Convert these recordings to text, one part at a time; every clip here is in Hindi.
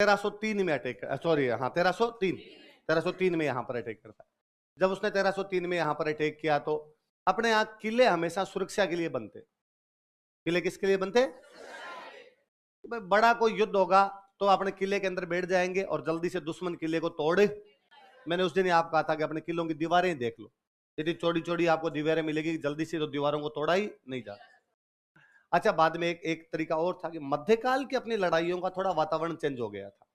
1303 में अटैक, सॉरी हाँ 1303 में यहाँ पर अटैक करता है। जब उसने 1303 में यहाँ पर अटैक किया तो अपने यहाँ किले हमेशा सुरक्षा के लिए बनते। किले किसके लिए बनते? बड़ा कोई युद्ध होगा तो अपने किले के अंदर बैठ जाएंगे और जल्दी से दुश्मन किले को तोड़े। मैंने उस दिन आपको कहा था कि अपने किलों की दीवारें देख लो, यदि चौड़ी चौड़ी आपको दीवारें मिलेगी जल्दी से, तो दीवारों को तोड़ा ही नहीं जाता। अच्छा, बाद में एक तरीका और था कि मध्यकाल की अपनी लड़ाइयों का थोड़ा वातावरण चेंज हो गया था।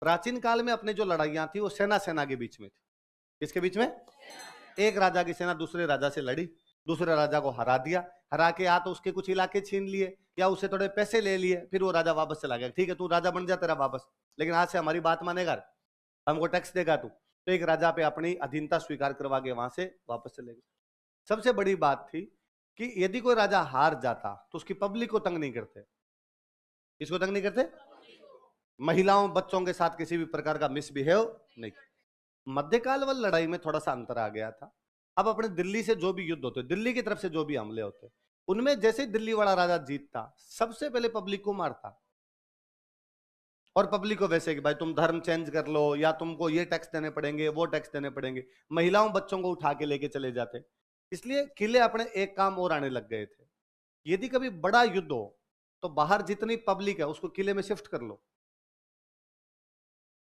प्राचीन काल में अपने जो लड़ाइयां थी वो सेना सेना के बीच में थी। किसके बीच में? एक राजा की सेना दूसरे राजा से लड़ी, दूसरे राजा को हरा दिया, हरा के या तो उसके कुछ इलाके छीन लिए या उससे थोड़े पैसे ले लिए, फिर वो राजा वापस चला गया। ठीक है, तू राजा बन जा, तेरा वापस, लेकिन आज से हमारी बात मानेगा, हमको टैक्स देगा तू। तो एक राजा पे अपनी अधीनता स्वीकार करवा के वहां से वापस चले गए। सबसे बड़ी बात थी कि यदि कोई राजा हार जाता तो उसकी पब्लिक को तंग नहीं करते। किसको तंग नहीं करते? महिलाओं बच्चों के साथ किसी भी प्रकार का मिसबिहेव नहीं। मध्यकाल वाली लड़ाई में थोड़ा सा अंतर आ गया था। अब अपने दिल्ली से जो भी युद्ध होते, दिल्ली की तरफ से जो भी हमले होते, उनमें जैसे दिल्ली वाला राजा जीतता सबसे पहले पब्लिक को मारता, और पब्लिक को वैसे कि भाई तुम धर्म चेंज कर लो या तुमको ये टैक्स देने पड़ेंगे, वो टैक्स देने पड़ेंगे। महिलाओं बच्चों को उठा के लेके चले जाते। इसलिए किले अपने एक काम और आने लग गए थे, यदि कभी बड़ा युद्ध हो तो बाहर जितनी पब्लिक है उसको किले में शिफ्ट कर लो।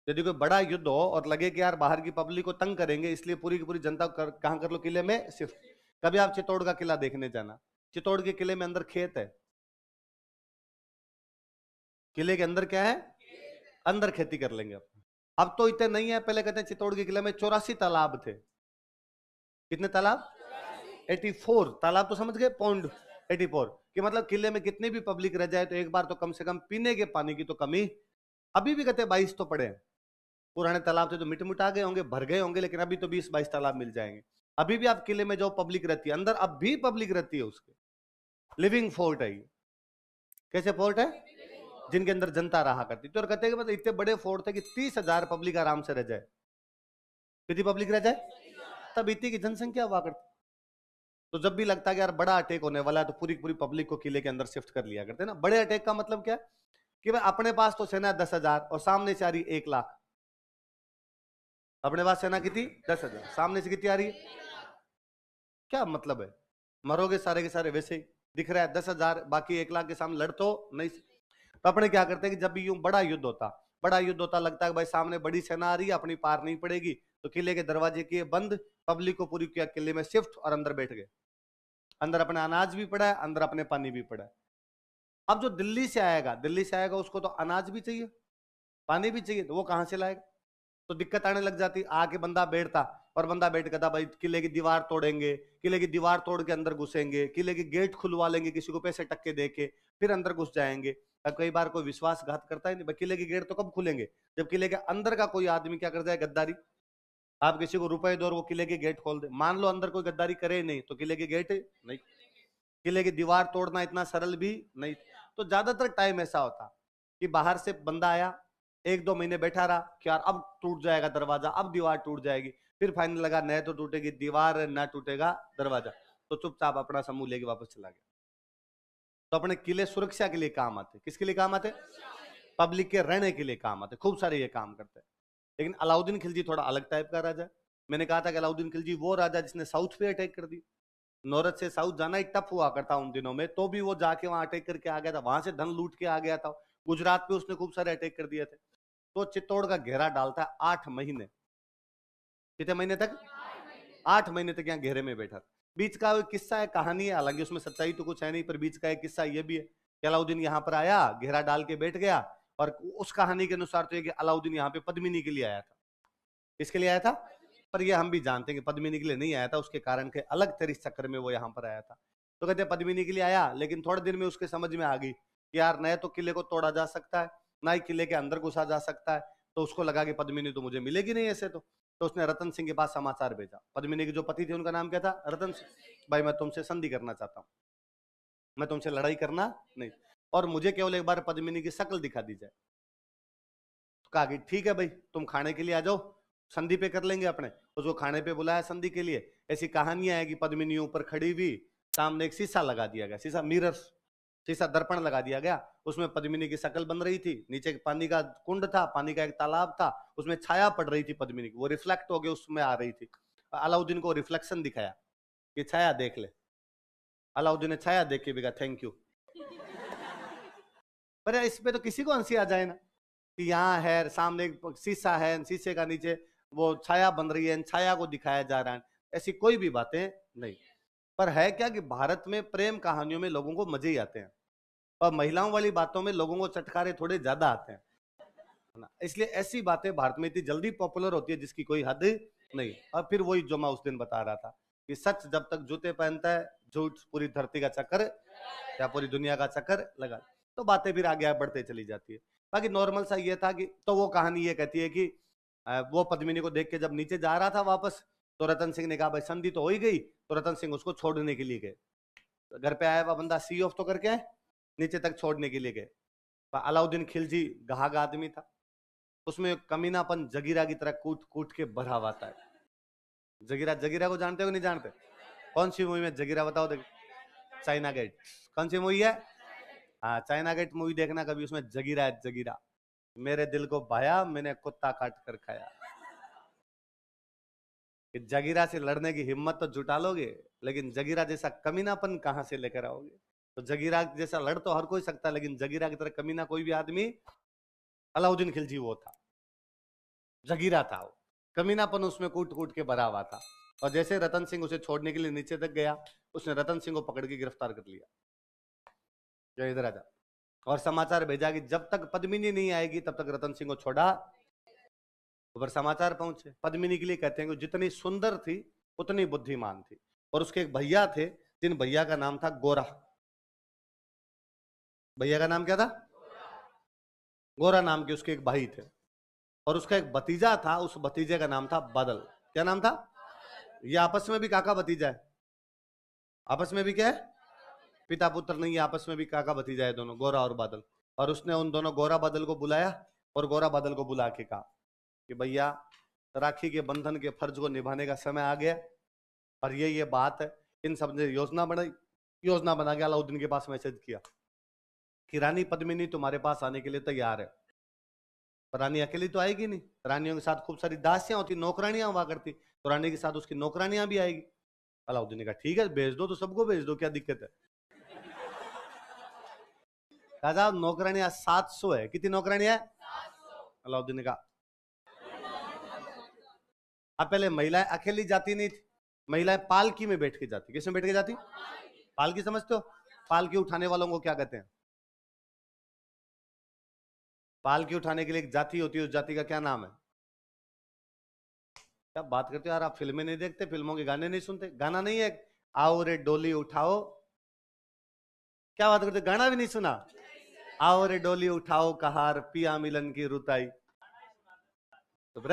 यदि कोई बड़ा युद्ध हो और लगे कि यार बाहर की पब्लिक को तंग करेंगे, इसलिए पूरी की पूरी जनता कहां कर लो? किले में शिफ्ट। कभी आप चित्तौड़ का किला देखने जाना, चित्तौड़ के किले में अंदर खेत है। किले के अंदर क्या है? अंदर खेती कर लेंगे। अब तो इतने नहीं है, पहले कहते हैं चित्तौड़ के किले में 84 तालाब थे। कितने तालाब? 84 तालाब, तो समझ गए, पॉइंट 84 कि मतलब किले में कितनी भी पब्लिक रह जाए तो एक बार तो कम से कम पीने के पानी की तो कमी। अभी भी कहते 22 तो पड़े हैं। पुराने तालाब थे तो मिट मिटा गए होंगे, भर गए होंगे, लेकिन अभी तो 20-22 तालाब मिल जाएंगे। अभी भी आप किले में जो पब्लिक रहती है अंदर, अब भी पब्लिक रहती है, उसके लिविंग फोर्ट है ये। कैसे फोर्ट है? जिनके अंदर जनता रहा करती थी। और कहते हैं कि मतलब इतने बड़े फोर्ट थे कि 30,000 पब्लिक आराम से रह जाए। कितनी पब्लिक रह जाए? तब इतनी की जनसंख्या हुआ करती। तो जब भी लगता है कि यार बड़ा अटैक होने वाला है तो पूरी पूरी पब्लिक को किले के अंदर शिफ्ट कर लिया करते ना। बड़े अटैक का मतलब क्या? कि भाई अपने पास तो सेना 10,000 और सामने से आ रही 1,00,000। अपने पास सेना कितनी? 10,000, सामने से कितनी आ रही है? क्या मतलब है? मरोगे सारे के सारे। वैसे ही दिख रहा है 10,000, बाकी 1,00,000 के सामने लड़ तो नहीं। तो अपने क्या करते हैं कि जब भी यूं बड़ा युद्ध होता लगता है भाई सामने बड़ी सेना आ रही है, अपनी पार नहीं पड़ेगी, तो किले के दरवाजे किए बंद, पब्लिक को पूरी किया किले में शिफ्ट और अंदर बैठ गए। अंदर अपने अनाज भी पड़ा है, अंदर अपने पानी भी पड़ा है। अब जो दिल्ली से आएगा उसको तो अनाज भी चाहिए, पानी भी चाहिए, तो वो कहां से लाएगा? तो दिक्कत आने लग जाती। आके बंदा बैठता और बंदा बैठ कहता भाई किले की दीवार तोड़ेंगे, किले की दीवार तोड़ के अंदर घुसेंगे, किले की गेट खुलवा लेंगे, किसी को पैसे टक्के दे के फिर अंदर घुस जाएंगे। अब कई बार कोई विश्वासघात करता ही नहीं भाई, किले की गेट तो कब खुलेंगे जब किले के अंदर का कोई आदमी क्या कर जाए? गद्दारी। आप किसी को रुपए दो और वो किले की गेट खोल दे, मान लो अंदर कोई गद्दारी करे नहीं तो किले की गेट नहीं, किले की दीवार तोड़ना इतना सरल भी नहीं। तो ज्यादातर टाइम ऐसा होता कि बाहर से बंदा आया, 1-2 महीने बैठा रहा कि यार अब टूट जाएगा दरवाजा, अब दीवार टूट जाएगी, फिर फाइनल लगा न तो टूटेगी दीवार न टूटेगा दरवाजा, तो चुपचाप अपना समूह लेके वापस चला गया। तो अपने किले सुरक्षा के लिए काम आते। किसके लिए काम आते? पब्लिक के रहने के लिए काम आते। खूब सारे ये काम करते हैं। लेकिन अलाउद्दीन खिलजी थोड़ा अलग टाइप का राजा। मैंने कहा था कि अलाउद्दीन खिलजी वो राजा जिसने साउथ पे अटैक कर दी। नौरत से साउथ जाना ही टफ हुआ करता उन दिनों में, तो भी वो जाके वहां अटैक करके आ गया था, वहां से धन लूट के आ गया था। गुजरात पे उसने खूब सारे अटैक कर दिए थे। तो चित्तौड़ का घेरा डालता है 8 महीने। कितने महीने तक? 8 महीने तक यहाँ घेरे में बैठा। बीच का किस्सा है, कहानी है, हालांकि उसमें सच्चाई तो कुछ है नहीं, पर बीच का एक किस्सा ये भी है कि अलाउद्दीन यहाँ पर आया, घेरा डाल के बैठ गया, और उस कहानी के अनुसार तो ये कि अलाउद्दीन यहाँ पे पद्मिनी के लिए आया था। किसके लिए आया था? पर ये हम भी जानते हैं कि पद्मिनी के लिए नहीं आया था, उसके कारण के अलग तरह चक्कर में वो यहाँ पर आया था। तो कहते पद्मिनी के लिए आया, लेकिन थोड़े दिन में उसके समझ में आ गई कि यार न तो किले को तोड़ा जा सकता है, ना ही किले के अंदर घुसा जा सकता है। तो उसको लगा कि पद्मिनी तो मुझे मिलेगी नहीं ऐसे तो उसने रतन सिंह के पास समाचार भेजा। पद्मिनी के जो पति थे उनका नाम क्या था? रतन सिंह। भाई मैं तुमसे संधि करना चाहता हूँ, मैं तुमसे लड़ाई करना नहीं, और मुझे केवल एक बार पद्मिनी की शक्ल दिखा दी जाए। तो कहा कि ठीक है भाई, तुम खाने के लिए आ जाओ, संधि पे कर लेंगे अपने। उसको खाने पे बुलाया संधि के लिए। ऐसी कहानियां है कि पद्मिनी ऊपर खड़ी हुई, सामने एक शीशा लगा दिया गया, शीशा मिरर्स, शीशा दर्पण लगा दिया गया, उसमें पद्मिनी की शक्ल बन रही थी, नीचे पानी का कुंड था, पानी का एक तालाब था, उसमें छाया पड़ रही थी पद्मिनी की, वो रिफ्लेक्ट हो गई उसमें आ रही थी। अलाउद्दीन को रिफ्लेक्शन दिखाया कि छाया देख ले। अलाउद्दीन ने छाया देख के भी कहा थैंक यू। पर इस पे तो किसी को हंसी आ जाए ना कि यहाँ है सामने एक शीशा है, शीशे का नीचे वो छाया बन रही है, छाया को दिखाया जा रहा है, ऐसी कोई भी बातें नहीं। पर है क्या कि भारत में प्रेम कहानियों में लोगों को मजे ही आते हैं, और महिलाओं वाली बातों में लोगों को चटकारे थोड़े ज्यादा आते हैं, है ना। इसलिए ऐसी बातें भारत में इतनी जल्दी पॉपुलर होती है जिसकी कोई हद नहीं। और फिर वही जो मैं उस दिन बता रहा था कि सच जब तक जूते पहनता है, झूठ पूरी धरती का चक्कर या पूरी दुनिया का चक्कर लगा, तो बातें फिर आगे बढ़ते चली जाती है। बाकी नॉर्मल सा ये था कि तो वो कहानी ये कहती है कि वो पद्मिनी को देख के जब नीचे जा रहा था वापस, तो रतन सिंह ने कहा भाई संधि तो हो ही गई, तो रतन सिंह उसको छोड़ने के लिए गए। घर पे आया हुआ बंदा सी ऑफ तो करके आए, नीचे तक छोड़ने के लिए गए। अलाउद्दीन खिलजी गहागा आदमी था, उसमें कमीनापन जगीरा की तरह कूट कूट के भरा हुआ था। जगीरा, जगीरा को जानते हो नहीं जानते? कौन सी मूवी में जगीरा बताओ देख? चाइना गेट। कौन सी मूवी है? हाँ चाइना गेट मूवी देखना कभी, उसमें जगीरा है, जगीरा। मेरे दिल को भाया, मैंने कुत्ता काट कर खाया। कि जगीरा से लड़ने की हिम्मत तो जुटा लोगे, लेकिन जगीरा जैसा कमीनापन कहां से लेकर आओगे? तो जगीरा जैसा लड़ तो हर कोई सकता है, लेकिन जगीरा की तरह कमीना कोई भी आदमी, अलाउद्दीन खिलजी वो था, जगीरा था वो, कमीनापन उसमें कूट कूट के भरा हुआ था। और जैसे रतन सिंह उसे छोड़ने के लिए नीचे तक गया, उसने रतन सिंह को पकड़ के गिरफ्तार कर लिया, जो इधर आ जा, और समाचार भेजा कि जब तक पद्मिनी नहीं आएगी तब तक रतन सिंह को छोड़ा। ऊपर समाचार पहुंचे, पद्मिनी के लिए कहते हैं कि जितनी सुंदर थी उतनी बुद्धिमान थी, और उसके एक भैया थे, जिन भैया का नाम था गोरा। भैया का नाम क्या था? गोरा नाम के उसके एक भाई थे, और उसका एक भतीजा था, उस भतीजे का नाम था बादल। क्या नाम था? ये आपस में भी काका भतीजा है, आपस में भी क्या है, पिता पुत्र नहीं है, आपस में भी काका भतीजा है दोनों, गोरा और बादल। और उसने उन दोनों गोरा बादल को बुलाया, और गोरा बादल को बुला के कहा कि भैया राखी के बंधन के फर्ज को निभाने का समय आ गया, और ये बात है। इन सब ने योजना बनाई, योजना बना के अलाउद्दीन के पास मैसेज किया कि रानी पद्मिनी तुम्हारे पास आने के लिए तैयार है। पर रानी अकेली तो आएगी नहीं, रानियों के साथ खूब सारी दासियां होती, नौकरानियां हुआ करती, तो रानी के साथ उसकी नौकरानियां भी आएगी। अलाउद्दीन ने कहा ठीक है भेज दो, तो सबको भेज दो, क्या दिक्कत है? कहा नौकरानियां 700 है। कितनी नौकरानियां है? अलाउद्दीन ने कहा अब पहले महिलाएं अकेली जाती नहीं थी, महिलाएं पालकी में बैठ के जाती। किस में बैठ के जाती? पालकी समझते हो? पालकी उठाने वालों को क्या कहते हैं? पालकी उठाने के लिए एक जाति होती है, उस जाति का क्या नाम है? क्या बात करते हो यार, आप फिल्में नहीं देखते, फिल्मों के गाने नहीं सुनते? गाना नहीं है आओ रे डोली उठाओ? क्या बात करते, गाना भी नहीं सुना? आओ रे डोली उठाओ कहार, पिया मिलन की रुताई। तो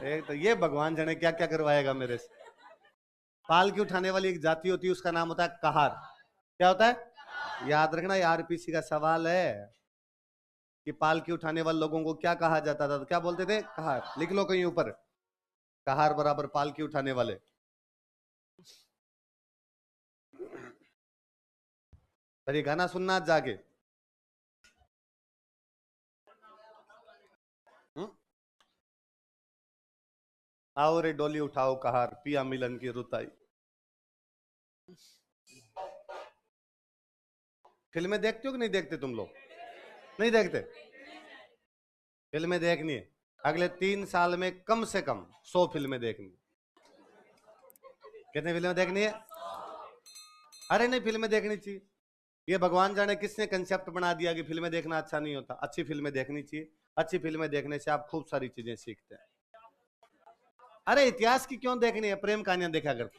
एक तो ये भगवान जाने क्या क्या करवाएगा मेरे से। पालकी उठाने वाली एक जाति होती है, उसका नाम होता है कहार। क्या होता है? याद रखना, ये आरपीसी का सवाल है कि पालकी उठाने वाले लोगों को क्या कहा जाता था, तो क्या बोलते थे? कहार। लिख लो कहीं ऊपर, कहार बराबर पालकी उठाने वाले। पर ये गाना सुनना जाके। आओ रे डोली उठाओ कहार, पिया मिलन की रुताई। फिल्में देखते हो कि नहीं देखते तुम लोग? नहीं देखते? फिल्में देखनी है, अगले 3 साल में कम से कम 100 फिल्में देखनी। कितनी फिल्में देखनी है? अरे नहीं, फिल्में देखनी चाहिए। ये भगवान जाने किसने कंसेप्ट बना दिया कि फिल्में देखना अच्छा नहीं होता। अच्छी फिल्में देखनी चाहिए, अच्छी फिल्में देखने से आप खूब सारी चीजें सीखते हैं। अरे इतिहास की क्यों देखनी है, प्रेम कहानियां देखा कर।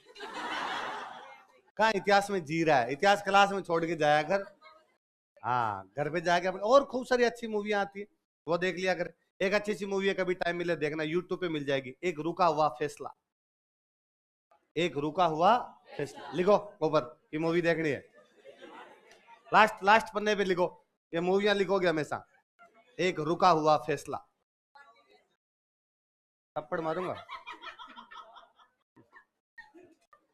कहाँ इतिहास में जी रहा है, इतिहास क्लास में छोड़ के जाया कर। हाँ घर पे जाके अपने, और खूब सारी अच्छी मूवियां आती है, वो देख लिया कर। एक अच्छी सी मूवी है, कभी टाइम मिले देखना, यूट्यूब पे मिल जाएगी, एक रुका हुआ फैसला। एक रुका हुआ फैसला, लिखो ऊपर की मूवी देखनी है, लास्ट लास्ट पन्ने पे लिखो, ये मूवियां लिखोगे हमेशा। एक रुका हुआ फैसला। थप्पड़ मारूंगा,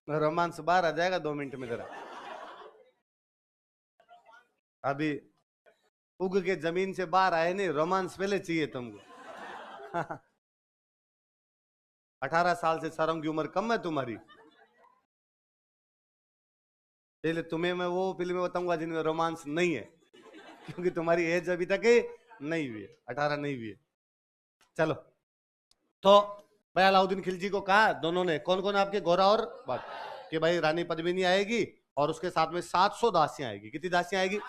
रोमांस बाहर आ जाएगा 2 मिनट में तेरा। अभी उग के जमीन से बाहर आए नहीं, रोमांस पहले चाहिए तुमको। 18 साल से शर्म की उम्र कम है तुम्हारी, इसलिए तुम्हें मैं वो फिल्में बताऊंगा जिनमें रोमांस नहीं है, क्योंकि तुम्हारी एज अभी तक नहीं हुई है, 18 नहीं हुई है। चलो, तो भाई अलाउद्दीन खिलजी को कहा दोनों ने, कौन कौन आपके, गोरा और बात, कि भाई रानी पद्मिनी आएगी और उसके साथ में 700 दासियां आएगी। कितनी दासियां आएगी?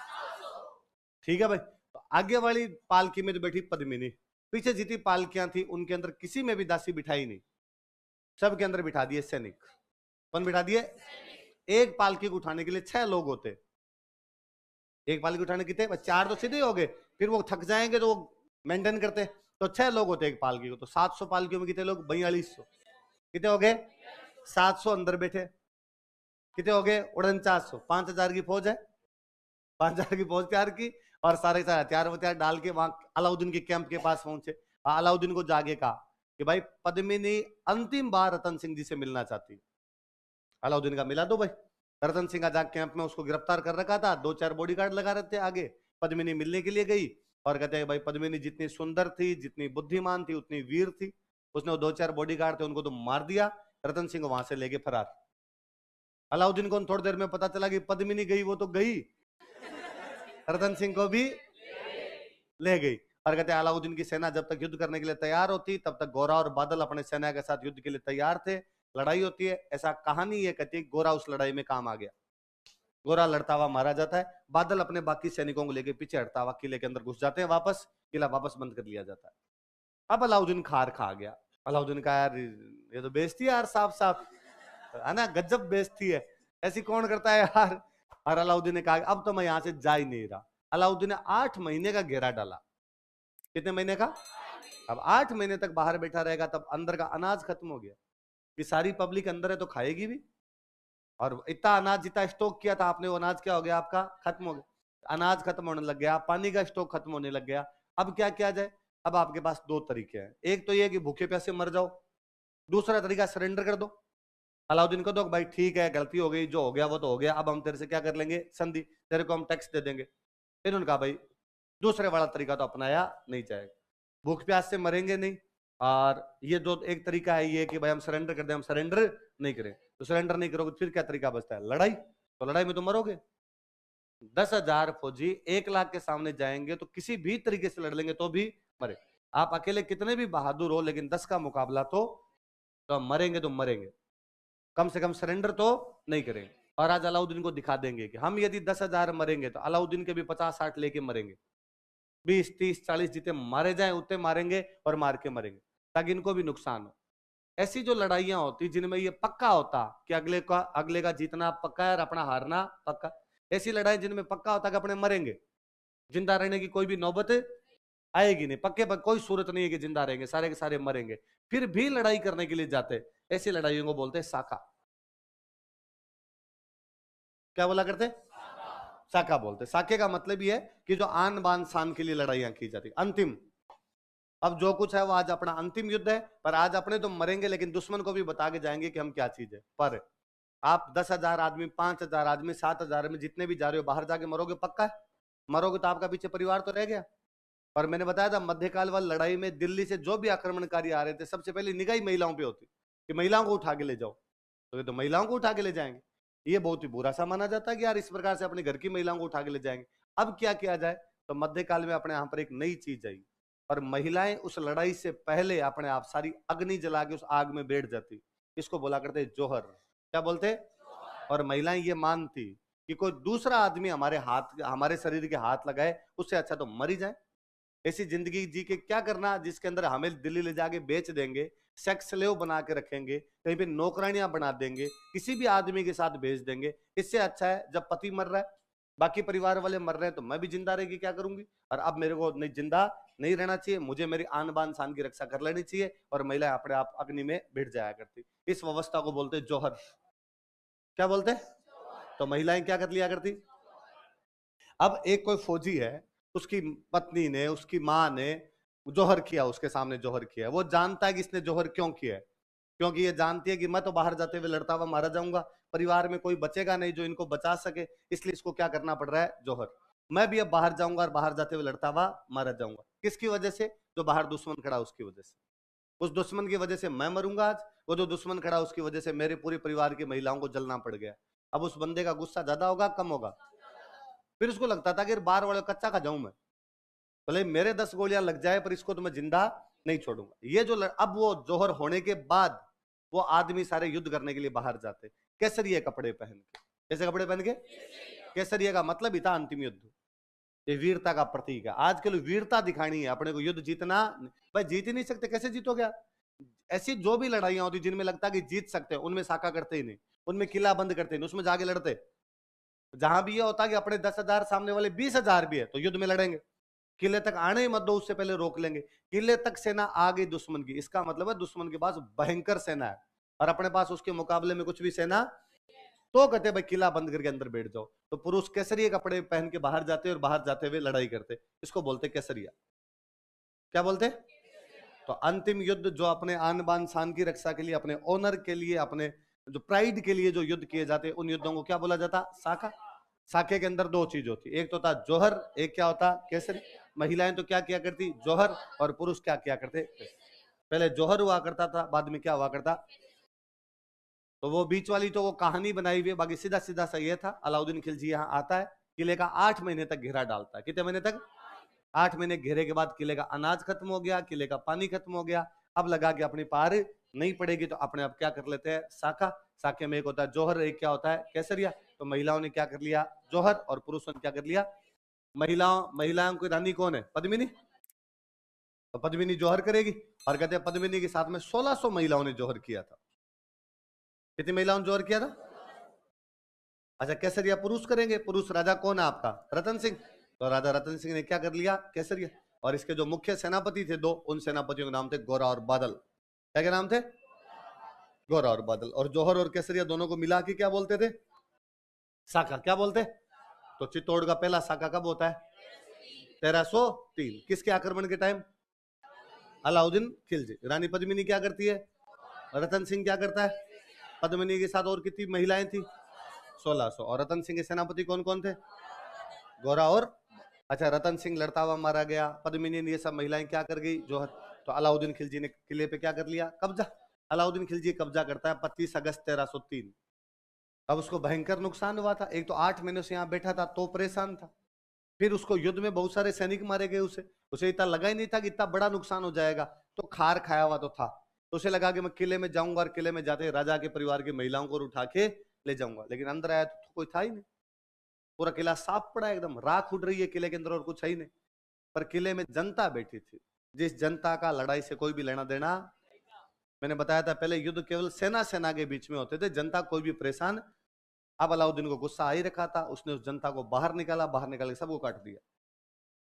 ठीक है भाई। तो आगे वाली पालकी में जो बैठी पद्मिनी, पीछे जितनी पालकियां थी उनके अंदर किसी में भी दासी बिठाई नहीं, सबके अंदर बिठा दिए सैनिक। कौन बिठा दिए? एक पालकी को उठाने के लिए 6 लोग होते, एक पालकी उठाने कितने, 4 तो सीधे हो गए, फिर वो थक जाएंगे तो वो मेंटेन करते, तो 6 लोग होते एक पालकी को। तो 700 पालकियों में कितने लोग? 4200। कितने हो गए? 700 अंदर बैठे, कितने हो गए? 4900। 5000 की फौज है, 5000 की फौज तैयार की और सारे सारे हथियार वथियार डाल के वहां अलाउद्दीन के कैंप के पास पहुंचे। अलाउद्दीन को जाके कहा कि भाई पद्मिनी अंतिम बार रतन सिंह जी से मिलना चाहती। अलाउद्दीन का मिला दो भाई। रतन सिंह आजाद कैंप में उसको गिरफ्तार कर रखा था, 2-4 बॉडीगार्ड लगा रहे थे आगे। पद्मिनी मिलने के लिए गई और कहते हैं भाई पद्मिनी जितनी सुंदर थी, जितनी बुद्धिमान थी, उतनी वीर थी। उसने 2-4 बॉडीगार्ड थे उनको तो मार दिया, रतन सिंह को वहां से लेके फरार। अलाउद्दीन को थोड़ी देर में पता चला कि पद्मिनी गई वो तो गई, रतन सिंह को भी ले गई। और कहते हैं अलाउद्दीन की सेना जब तक युद्ध करने के लिए तैयार होती तब तक गोरा और बादल अपने सेना के साथ युद्ध के लिए तैयार थे। लड़ाई होती है, ऐसा कहानी ये कहती है गोरा उस लड़ाई में काम आ गया, गोरा लड़ता हुआ मारा जाता है, बादल अपने बाकी सैनिकों को लेकर पीछे हटता हुआ किले के अंदर घुस जाते हैं, वापस किला वापस बंद कर लिया जाता है। अब अलाउद्दीन खार खा गया। अलाउद्दीन का यार ये तो बेइज्जती है यार, साफ साफ है ना, गजब बेइज्जती है, ऐसी कौन करता है यार। और अलाउद्दीन ने कहा अब तो मैं यहां से जा ही नहीं रहा। अलाउद्दीन ने 8 महीने का घेरा डाला। कितने महीने का? अब 8 महीने तक बाहर बैठा रहेगा, तब अंदर का अनाज खत्म हो गया, कि सारी पब्लिक अंदर है तो खाएगी भी, और इतना अनाज जितना स्टॉक किया था आपने वो अनाज क्या हो गया आपका? खत्म हो गया। अनाज खत्म होने लग गया, पानी का स्टॉक खत्म होने लग गया। अब क्या किया जाए? अब आपके पास 2 तरीके हैं, एक तो ये कि भूखे प्यासे मर जाओ, दूसरा तरीका सरेंडर कर दो। अलाउद्दीन को दो भाई ठीक है गलती हो गई, जो हो गया वो तो हो गया, अब हम तेरे से क्या कर लेंगे? संधि, तेरे को हम टैक्स दे देंगे। इन्होंने कहा भाई दूसरे वाला तरीका तो अपनाया नहीं जाएगा, भूख प्यास से मरेंगे नहीं, और ये जो एक तरीका है ये कि भाई हम सरेंडर कर दें, हम सरेंडर नहीं करें। तो सरेंडर नहीं करोगे फिर क्या तरीका बचता है? लड़ाई। तो लड़ाई में तो मरोगे। 10,000 फौजी 1 लाख के सामने जाएंगे तो किसी भी तरीके से लड़ लेंगे तो भी मरे। आप अकेले कितने भी बहादुर हो, लेकिन 10 का मुकाबला तो मरेंगे तो मरेंगे, कम से कम सरेंडर तो नहीं करेंगे। और आज अलाउद्दीन को दिखा देंगे कि हम यदि 10,000 मरेंगे तो अलाउद्दीन के भी 50-60 लेके मरेंगे, 20-30-40 जितने मारे जाए उतने मारेंगे और मार के मरेंगे, ताकि इनको भी नुकसान हो। ऐसी जो लड़ाइयां होती जिनमें ये पक्का होता कि अगले का जीतना पक्का है और अपना हारना पक्का, ऐसी लड़ाई जिनमें पक्का होता कि अपने मरेंगे, जिंदा रहने की कोई भी नौबत आएगी नहीं, पक्के पर कोई सूरत नहीं है कि जिंदा रहेंगे, सारे के सारे मरेंगे, फिर भी लड़ाई करने के लिए जाते, ऐसी लड़ाइयों को बोलते हैं साका। क्या बोला करते? साका बोलते। साके का मतलब ये है कि जो आन बान शान के लिए लड़ाइयां की जाती, अंतिम। अब जो कुछ है वो आज अपना अंतिम युद्ध है, पर आज अपने तो मरेंगे लेकिन दुश्मन को भी बता के जाएंगे कि हम क्या चीज है। पर आप 10,000 आदमी, 5,000 आदमी, 7,000 में जितने भी जा रहे हो बाहर जाके मरोगे पक्का है, मरोगे तो आपका पीछे परिवार तो रह गया। और मैंने बताया था मध्यकाल वाली लड़ाई में दिल्ली से जो भी आक्रमणकारी आ रहे थे सबसे पहले निगाह महिलाओं पे होती कि महिलाओं को उठा के ले जाओ, तो ये तो महिलाओं को उठा के ले जाएंगे। ये बहुत ही बुरा सा माना जाता है कि यार इस प्रकार से अपने घर की महिलाओं को उठा के ले जाएंगे। अब क्या किया जाए? तो मध्यकाल में अपने यहाँ पर एक नई चीज आई, और महिलाएं उस लड़ाई से पहले अपने आप सारी अग्नि जला के उस आग में बैठ जाती। इसको बोला करते जोहर। क्या बोलते? और महिलाएं ये मानती कि कोई दूसरा आदमी हमारे हाथ, हमारे शरीर के हाथ लगाए, उससे अच्छा तो मर ही जाए। ऐसी जिंदगी जी के क्या करना जिसके अंदर हमें दिल्ली ले जाके बेच देंगे, सेक्स स्लेव बना के रखेंगे, कहीं पे नौकरानियां बना देंगे, किसी भी आदमी के साथ भेज देंगे। इससे अच्छा है जब पति मर रहा है, बाकी परिवार वाले मर रहे हैं, तो मैं भी जिंदा रह के क्या करूंगी? और अब मेरे को नहीं, जिंदा नहीं रहना चाहिए, मुझे मेरी आन बान शान की रक्षा कर लेनी चाहिए, और महिलाएं अपने आप अग्नि में भिड़ जाया करती। इस व्यवस्था को बोलते जौहर। क्या बोलते? तो महिलाएं क्या कर लिया करती? अब एक कोई फौजी है, उसकी पत्नी ने, उसकी माँ ने जोहर किया, उसके सामने जोहर किया, वो जानता है कि इसने जोहर क्यों किया है, क्योंकि ये जानती है कि मैं तो बाहर जाते हुए लड़ता हुआ मारा जाऊंगा, परिवार में कोई बचेगा नहीं जो इनको बचा सके, इसलिए इसको क्या करना पड़ रहा है? जोहर। मैं भी अब बाहर जाऊंगा और बाहर जाते हुए लड़ता हुआ मारा जाऊंगा। किसकी वजह से? जो बाहर दुश्मन खड़ा उसकी वजह से। उस दुश्मन की वजह से मैं मरूंगा आज, वो जो दुश्मन खड़ा उसकी वजह से मेरे पूरे परिवार की महिलाओं को जलना पड़ गया। अब उस बंदे का गुस्सा ज्यादा होगा कम होगा? फिर उसको लगता था कि बाहर वाले कच्चा खा जाऊं मैं, भले मेरे 10 गोलियां लग जाए पर इसको तो मैं जिंदा नहीं छोड़ूंगा। ये जो अब वो जोहर होने के बाद वो आदमी सारे युद्ध करने के लिए बाहर जाते केसरिया कपड़े पहन के। कैसे कपड़े पहन के? केसरिया का मतलब ही था अंतिम युद्ध, ये वीरता का प्रतीक है। आज के लिए वीरता दिखानी है अपने को, युद्ध जीतना। भाई जीत ही नहीं सकते, कैसे जीतोगे? ऐसी जो भी लड़ाइयां होती जिनमें लगता है कि जीत सकते हैं, उनमें साका करते ही नहीं, उनमें किला बंद करते ही नहीं, उसमें जाके लड़ते। जहां भी ये होता कि अपने 10,000 सामने वाले 20,000 भी है तो युद्ध में लड़ेंगे। किले तक आने ही मत दो, उससे पहले रोक लेंगे। किले तक सेना आ गई दुश्मन की, इसका मतलब है दुश्मन के पास भयंकर सेना है और अपने पास उसके मुकाबले में कुछ भी सेना, तो कहते भाई किला बंद करके अंदर बैठ जाओ। तो पुरुष केसरिया कपड़े पहन के बाहर जाते और बाहर जाते हुए लड़ाई करते, इसको बोलते केसरिया। क्या बोलते? तो अंतिम युद्ध जो अपने आन बान शान की रक्षा के लिए, अपने ऑनर के लिए, अपने जो प्राइड के लिए जो युद्ध किए जाते, उन युद्धों को क्या बोला जाता? साका। साके के अंदर दो चीज होती, एक तो था जोहर, एक क्या होता? केसरी। महिलाएं तो क्या किया करती? जोहर। और पुरुष क्या किया करते? पहले जोहर हुआ करता था, बाद में क्या हुआ करता? तो वो बीच वाली तो वो कहानी बनाई हुई है, बाकी सीधा सीधा सा ये था। अलाउद्दीन खिलजी यहाँ आता है, किले का 8 महीने तक घेरा डालता है। कितने महीने तक? 8 महीने घेरे के बाद किले का अनाज खत्म हो गया, किले का पानी खत्म हो गया। अब लगा कि अपनी पार नहीं पड़ेगी तो अपने आप क्या कर लेते हैं? साका। साके में एक होता है जोहर, एक क्या होता है? केसरिया। तो महिलाओं ने क्या कर लिया? जोहर। और पुरुषों ने क्या कर लिया? महिलाओं की रानी कौन है? पद्मिनी। तो पद्मिनी जोहर करेगी, और कहते हैं पद्मिनी के साथ में 1600 महिलाओं ने जोहर किया था। कितनी महिलाओं ने जोहर किया था? अच्छा, केसरिया पुरुष करेंगे। पुरुष राजा कौन है आपका? रतन सिंह। तो राजा रतन सिंह ने क्या कर लिया? केसरिया। और इसके जो मुख्य सेनापति थे दो, उन सेनापतियों के नाम थे गोरा और बादल। क्या नाम थे? गोरा और बादल। और जोहर और केसरिया दोनों को मिला के क्या बोलते थे? साका। क्या बोलते? तो चित्तौड़ का पहला साका कब होता है? 1303। किसके आक्रमण के टाइम? अलाउद्दीन खिलजी। रानी पद्मिनी क्या करती है? रतन सिंह क्या करता है? पद्मिनी के साथ और कितनी महिलाएं थी? 1600। और रतन सिंह के सेनापति कौन कौन थे? गोरा और। अच्छा, रतन सिंह लड़ता हुआ मारा गया, पद्मिनी ने ये सब महिलाएं क्या कर गई? जोहर। तो अलाउद्दीन खिलजी ने किले पे क्या कर लिया? कब्जा। अलाउद्दीन खिलजी कब्जा करता है 25 अगस्त 1303। अब उसको भयंकर नुकसान हुआ था। एक तो 8 महीने से यहाँ बैठा था तो परेशान था, फिर उसको युद्ध में बहुत सारे सैनिक मारे गए। उसे इतना लगा ही नहीं था कि इतना बड़ा नुकसान हो जाएगा, तो खार खाया हुआ तो था। तो उसे लगा कि मैं किले में जाऊंगा और किले में जाते राजा के परिवार की महिलाओं को उठा के ले जाऊंगा। लेकिन अंदर आया तो कोई था ही नहीं, पूरा किला साफ पड़ा, एकदम राख उड़ रही है किले के अंदर और कुछ है ही नहीं। पर किले में जनता बैठी थी, जिस जनता का लड़ाई से कोई भी लेना देना। मैंने बताया था पहले युद्ध केवल सेना सेना के बीच में होते थे, जनता कोई भी परेशान। अब अलाउद्दीन को गुस्सा आ ही रखा था, उसने उस जनता को बाहर निकाला, बाहर निकाल के सबको काट दिया।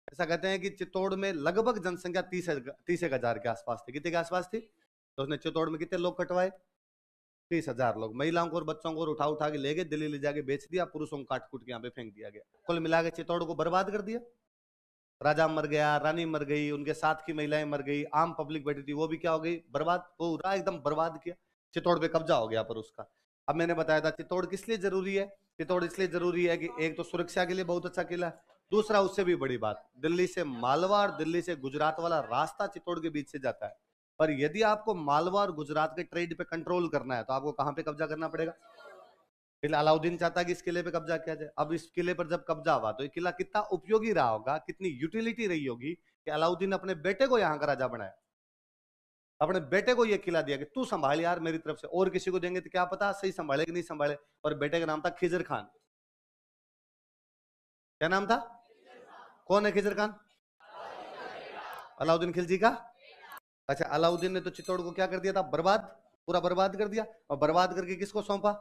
ऐसा कहते हैं कि चित्तौड़ में लगभग जनसंख्या 30,000 के आसपास थी। कितने के आसपास थी? तो उसने चित्तौड़ में कितने लोग कटवाए? 30,000 लोग। महिलाओं को और बच्चों को उठा उठा के ले गए, दिल्ली ले जाके बेच दिया, पुरुषों को काट कूट के यहाँ पे फेंक दिया गया। कुल मिला के चित्तौड़ को बर्बाद कर दिया। राजा मर गया, रानी मर गई, उनके साथ की महिलाएं मर गई, आम पब्लिक बैठी थी वो भी क्या हो गई? बर्बाद। पूरा एकदम बर्बाद किया। चित्तौड़ पे कब्जा हो गया पर उसका। अब मैंने बताया था चित्तौड़ किस लिए जरूरी है? चित्तौड़ इसलिए जरूरी है कि एक तो सुरक्षा के लिए बहुत अच्छा किला है, दूसरा उससे भी बड़ी बात, दिल्ली से मालवा और दिल्ली से गुजरात वाला रास्ता चित्तौड़ के बीच से जाता है। पर यदि आपको मालवा और गुजरात के ट्रेड पे कंट्रोल करना है तो आपको कहां पे कब्जा करना पड़ेगा? फिर अलाउद्दीन चाहता है कि इस किले पे कब्जा किया जाए। अब इस किले पर जब कब्जा हुआ तो ये किला कितना उपयोगी रहा होगा, कितनी यूटिलिटी रही होगी कि अलाउद्दीन ने अपने बेटे को यहाँ का राजा बनाया, अपने बेटे को ये किला दिया कि तू संभाल यार मेरी तरफ से। और किसी को देंगे तो क्या पता सही संभाले कि नहीं संभाले। और बेटे का नाम था खिजर खान। क्या नाम था? कौन है खिजर खान? अलाउद्दीन खिलजी का। अच्छा, अलाउद्दीन ने तो चित्तौड़ को क्या कर दिया था? बर्बाद, पूरा बर्बाद कर दिया। और बर्बाद करके किसको सौंपा?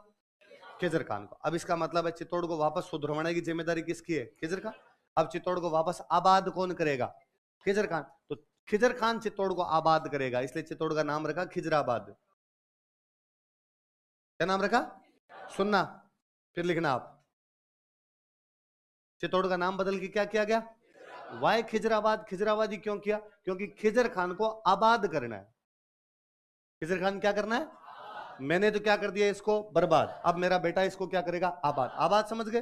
खिजर खान को। अब इसका मतलब है चित्तौड़ को वापस सुधरवाने की जिम्मेदारी किसकी है? खिजर खान। अब चित्तौड़ को वापस आबाद कौन करेगा? खिजर खान। तो खिजर खान चित्तौड़ को आबाद करेगा, इसलिए चित्तौड़ का नाम रखा खिजराबाद। क्या नाम रखा? सुनना फिर लिखना आप। चित्तौड़ का नाम बदल के क्या किया गया? वाई खिजराबाद। खिजराबादी क्यों किया? क्योंकि खिजर खान को आबाद करना है। खिजर खान क्या करना है? मैंने तो क्या कर दिया? इसको बर्बाद। अब मेरा बेटा इसको क्या करेगा? आबाद। आबाद समझ गए?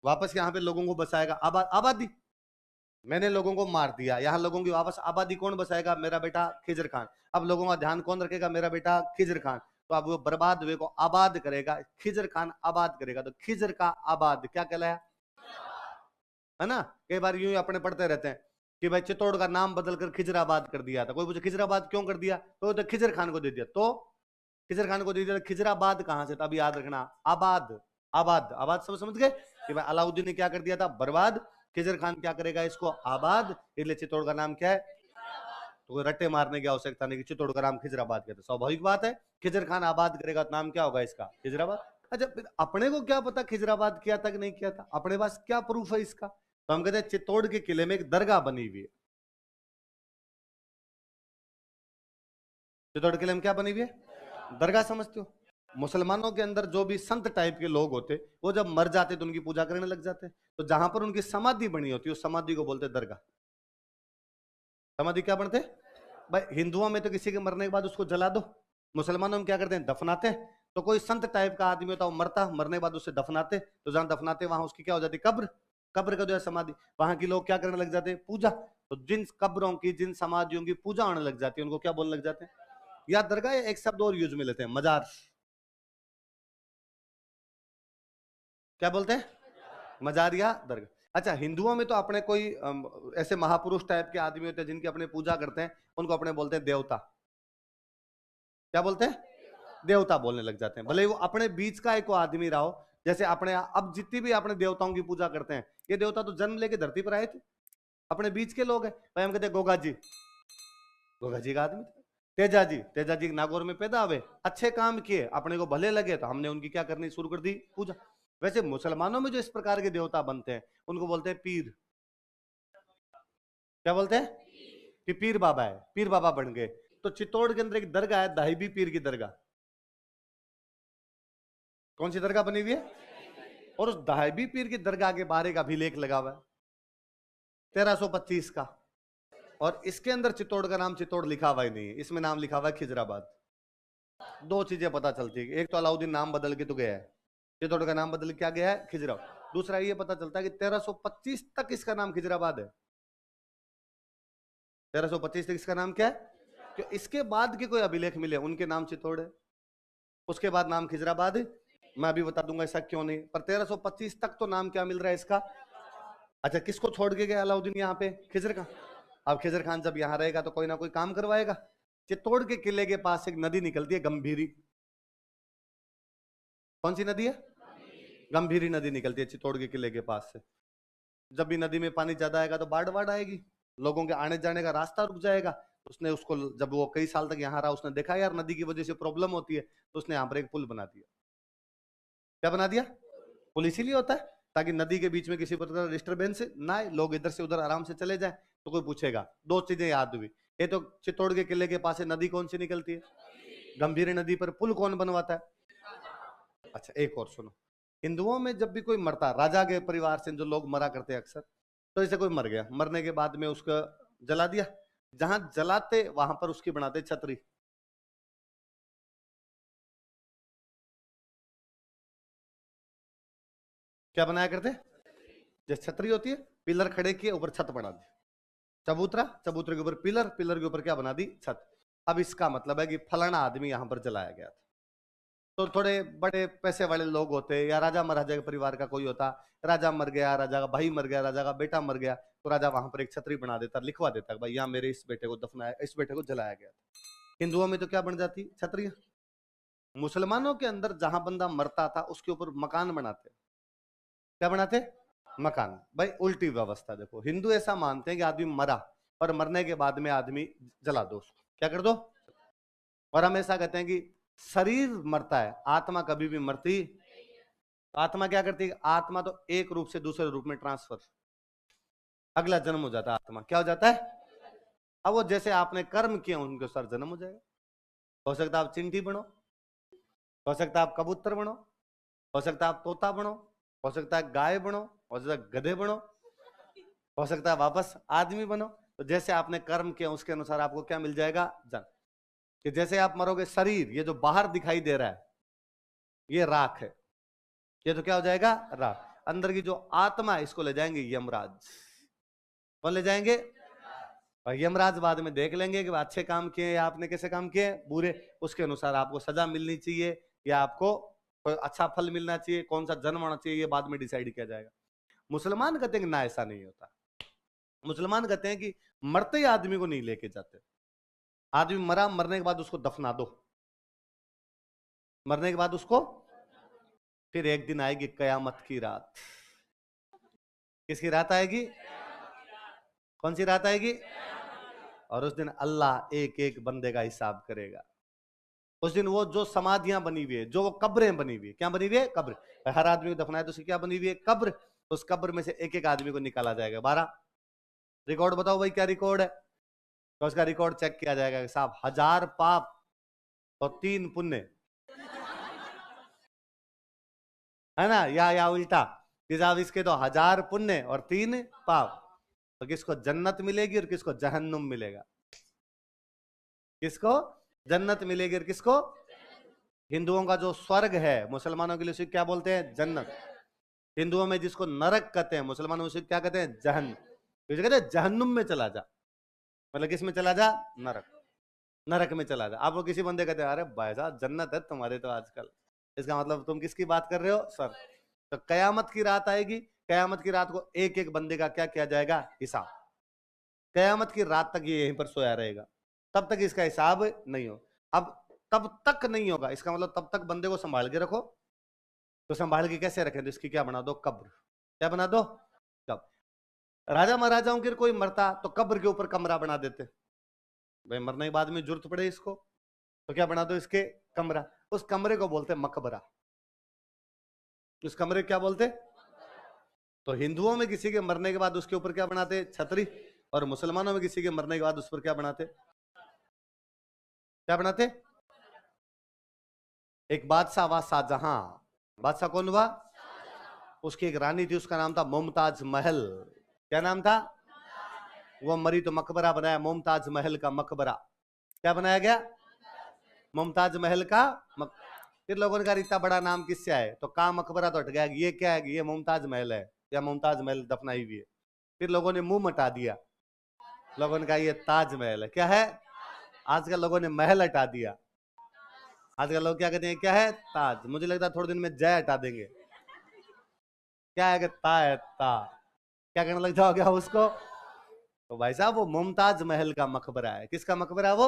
वापस यहाँ पे लोगों को बसाएगा, आबादी। मैंने लोगों को मार दिया, यहाँ लोगों की वापस आबादी कौन बसाएगा? मेरा बेटा खिजर खान। अब लोगों का ध्यान कौन रखेगा? मेरा बेटा खिजर खान। तो अब वो बर्बाद हुए को आबाद करेगा, खिजर खान आबाद करेगा, तो खिजर का आबाद क्या कहलाया? है ना? कई बार यूं ही अपने पढ़ते रहते हैं कि भाई चित्तौड़ का नाम बदलकर खिजराबाद कर दिया था। कोई पूछे खिजराबाद क्यों कर दिया? तो खिजर खान को दे दिया, तो खिजर खान को दे दिया। खिजराबाद कहां से था? अभी याद रखना, आबाद। आबाद आबाद सब समझ गए कि भाई अलाउद्दीन ने क्या कर दिया था? बर्बाद। खिजर खान क्या करेगा? इसको आबाद। इसलिए चित्तौड़ का नाम क्या है? तो कोई रट्टे मारने की आवश्यकता नहीं कि चित्तौड़ का नाम खिजराबाद कहते, स्वाभाविक बात है। खिजर खान आबाद करेगा तो नाम क्या होगा इसका? खिजराबाद। अच्छा, फिर अपने को क्या पता खिजराबाद किया था कि नहीं किया था? अपने पास क्या प्रूफ है इसका? तो हम कहते हैं चित्तौड़ के किले में एक दरगाह बनी हुई है। चित्तौड़ किले में क्या बनी हुई है? दरगाह, समझते हो? मुसलमानों के अंदर जो भी संत टाइप के लोग होते, वो जब मर जाते तो उनकी पूजा करने लग जाते। तो जहां पर उनकी समाधि बनी होती है, उस समाधि को बोलते दरगाह। समाधि क्या बनते? भाई हिंदुओं में तो किसी के मरने के बाद उसको जला दो, मुसलमानों में क्या करते हैं? दफनाते हैं। तो कोई संत टाइप का आदमी होता, वो मरता, मरने के बाद उसे दफनाते, तो जहां दफनाते वहां उसकी क्या हो जाती? कब्र। कब्र का जो है समाधि, वहां के लोग क्या करने लग जाते हैं? पूजा। तो जिन कब्रों की, जिन समाधियों की पूजा होने लग जाती है, उनको क्या बोलने लग जाते हैं? या दरगाह, एक शब्द और यूज में लेते हैं, मजार। क्या बोलते हैं? मजार या दरगाह। अच्छा, हिंदुओं में तो अपने कोई ऐसे महापुरुष टाइप के आदमी होते हैं जिनकी अपने पूजा करते हैं, उनको अपने बोलते हैं देवता। क्या बोलते हैं? देवता बोलने लग जाते हैं, भले वो अपने बीच का एक आदमी रहा हो। जैसे अपने अब जितनी भी अपने देवताओं की पूजा करते हैं, ये देवता तो जन्म लेके धरती पर आए थे, अपने बीच के लोग हैं। भाई हम कहते हैं गोगा जी, गोगा जी का आदमी था। तेजा जी, तेजा जी नागौर में पैदा हुए, अच्छे काम किए, अपने को भले लगे तो हमने उनकी क्या करनी शुरू कर दी? पूजा। वैसे मुसलमानों में जो इस प्रकार के देवता बनते हैं, उनको बोलते हैं पीर। क्या बोलते हैं? कि पीर बाबा है, पीर बाबा बन गए। तो चित्तौड़ के अंदर एक दरगाह है, दाहिबी पीर की दरगाह। कौन सी दरगाह बनी हुई है? और उस दाहिबी पीर की दरगाह के बारे का अभिलेख लगा हुआ है 1325 का। और इसके अंदर चित्तौड़ का नाम चित्तौड़ लिखा हुआ ही नहीं है, इसमें नाम लिखा हुआ है खिजराबाद। दो चीजें पता चलती है, एक तो अलाउद्दीन नाम बदल के तो गया है, चित्तौड़ का नाम बदल के क्या गया है? खिजराबाद। दूसरा ये पता चलता है कि 1325 तक इसका नाम खिजराबाद है। 1325 तक इसका नाम क्या है? तो इसके बाद के कोई अभिलेख मिले, उनके नाम चित्तौड़ है, उसके बाद नाम खिजराबाद है। मैं अभी बता दूंगा ऐसा क्यों नहीं, पर 1325 तक तो नाम क्या मिल रहा है इसका? अच्छा, किसको छोड़ के गया अलाउद्दीन यहाँ पे? खिजर खान। अब खिजर खान जब यहाँ रहेगा तो कोई ना कोई काम करवाएगा। चित्तौड़ के किले के पास एक नदी निकलती है, गंभीरी। कौन सी नदी है? गंभीरी नदी निकलती है चित्तौड़ के किले के पास से। जब भी नदी में पानी ज्यादा आएगा तो बाढ़ बाढ़ आएगी, लोगों के आने जाने का रास्ता रुक जाएगा। उसने उसको, जब वो कई साल तक यहाँ रहा, उसने देखा यार नदी की वजह से प्रॉब्लम होती है, तो उसने यहाँ पर एक पुल बना दिया। क्या बना दिया? पुल इसीलिए होता है ताकि नदी के बीच में किसी प्रकार का डिस्टर्बेंस ना आए, लोग इधर से उधर आराम से चले जाए, तो कोई पूछेगा। दो चीजें याद हुई, ये तो चित्तौड़ के किले के पास से नदी कौन सी निकलती है? गंभीरी नदी पर पुल कौन बनवाता है? अच्छा, एक और सुनो, हिंदुओं में जब भी कोई मरता, राजा के परिवार से जो लोग मरा करते हैं अक्सर, तो जैसे कोई मर गया, मरने के बाद में उसका जला दिया, जहां जलाते वहां पर उसकी बनाते छतरी। क्या बनाया करते? जैसे छतरी होती है, पिलर खड़े किए, ऊपर छत बना दी, चबूतरा, चबूतरे के ऊपर पिलर, पिलर के ऊपर क्या बना दी? छत। अब इसका मतलब है कि फलाना आदमी यहां पर जलाया गया था। तो थोड़े बड़े पैसे वाले लोग होते, या राजा महाराजा के परिवार का कोई होता, राजा मर गया, राजा का भाई मर गया, राजा का बेटा मर गया, तो राजा वहां पर एक छतरी बना देता, लिखवा देता भाई यहाँ मेरे इस बेटे को दफनाया, इस बेटे को जलाया गया था। हिंदुओं में तो क्या बन जाती? छतरियां। मुसलमानों के अंदर जहां बंदा मरता था उसके ऊपर मकान बनाते। क्या बनाते? मकान। भाई उल्टी व्यवस्था, देखो हिंदू ऐसा मानते हैं कि आदमी मरा और मरने के बाद में आदमी जला दो उसको, क्या कर दो? और हमेशा कहते हैं कि शरीर मरता है, आत्मा कभी भी मरती। तो आत्मा क्या करती है? आत्मा तो एक रूप से दूसरे रूप में ट्रांसफर, अगला जन्म हो जाता है। आत्मा क्या हो जाता है? अब वो जैसे आपने कर्म किए उनके अनुसार जन्म हो जाएगा। हो सकता है आप चिंटी बनो, हो सकता है आप कबूतर बनो, हो सकता है आप तोता बनो, हो सकता है गाय बनो, हो सकता है गधे बनो, हो सकता है वापस आदमी बनो। तो जैसे आपने कर्म किया उसके अनुसार आपको क्या मिल जाएगा? जन्म। कि जैसे आप मरोगे, शरीर ये जो बाहर दिखाई दे रहा है ये राख है, ये तो क्या हो जाएगा? राख। अंदर की जो आत्मा है इसको ले जाएंगे यमराज। कौन ले जाएंगे? और यमराज बाद में देख लेंगे कि अच्छे काम किए या आपने कैसे काम किए बुरे, उसके अनुसार आपको सजा मिलनी चाहिए या आपको कोई अच्छा फल मिलना चाहिए, कौन सा जन्म होना चाहिए, ये बाद में डिसाइड किया जाएगा। मुसलमान कहते हैं कि ना, ऐसा नहीं होता। मुसलमान कहते हैं कि मरते ही आदमी को नहीं लेके जाते। आदमी मरा, मरने के बाद उसको दफना दो, मरने के बाद उसको, फिर एक दिन आएगी कयामत की रात। किसकी रात आएगी? कौन सी रात आएगी? और उस दिन अल्लाह एक एक बंदे का हिसाब करेगा। उस दिन वो जो समाधियां बनी हुई है, जो वो कब्रें बनी हुई है, क्या बनी हुई है? कब्र। हर आदमी को दफनाए तो उसकी क्या बनी हुई है? कब्र। उस कब्र में से एक एक आदमी को निकाला जाएगा। 12 रिकॉर्ड बताओ भाई, क्या रिकॉर्ड है? तो उसका रिकॉर्ड चेक किया जाएगा। साहब 1000 पाप और 3 पुण्य, है ना? या उल्टा कि साहब इसके तो 1000 पुण्य और 3 पाप। तो किसको जन्नत मिलेगी और किसको जहन्नुम मिलेगा? किसको जन्नत मिलेगी और किसको? हिंदुओं का जो स्वर्ग है, मुसलमानों के लिए उसे क्या बोलते हैं? जन्नत। हिंदुओं में जिसको नरक कहते हैं, मुसलमानों में उसे क्या कहते हैं? जहन्नम। तो कहते हैं जहन्नुम में चला जा, मतलब किस में चला जा? नरक। नरक में चला जा। आप लोग किसी बंदे कहते हैं अरे भाई साहब जन्नत है तुम्हारे तो आजकल, इसका मतलब तुम किसकी बात कर रहे हो? सर। तो कयामत की रात आएगी, कयामत की रात को एक एक बंदे का क्या किया जाएगा? हिसाब। कयामत की रात तक ये यहीं पर सोया रहेगा, तब तक इसका हिसाब नहीं हो। अब तब तक नहीं होगा, इसका मतलब तब तक बंदे को संभाल के रखो। तो संभाल के कैसे रखें? तो इसकी क्या बना दो? कब्र। क्या बना दो? कब्र। राजा महाराजाओं के कोई मरता तो कब्र के ऊपर कमरा बना देते। भाई मरने के बाद में जरूरत पड़े इसको, तो क्या बना दो? इसके कमरा। उस कमरे को बोलते मकबरा। उस कमरे क्या बोलते? तो हिंदुओं में किसी के मरने के बाद उसके ऊपर क्या बनाते? छतरी। और मुसलमानों में किसी के मरने के बाद उस पर क्या बनाते? क्या बनाते? एक बादशाह हुआ शाहजहां। बादशाह कौन हुआ? उसकी एक रानी थी, उसका नाम था मुमताज महल। क्या नाम था? वो मरी तो मकबरा बनाया, मुमताज महल का मकबरा। क्या बनाया गया? मुमताज महल का फिर लोगों ने कहा इतना बड़ा नाम किससे आए? तो का मकबरा तो हट गया, ये क्या है? ये मुमताज महल है, या मुमताज महल दफनाई हुई है। फिर लोगों ने मुंह मटा दिया, लोगों ने कहा ये ताजमहल है। क्या है? आजकल लोगों ने महल हटा दिया, आजकल लोग क्या कहते हैं? क्या है? ताज। मुझे लगता है थोड़े दिन में जय हटा देंगे। क्या है कि ता है ता, क्या करने लग जाओगे उसको? तो भाई साहब वो मुमताज महल का मकबरा है। किसका मकबरा? वो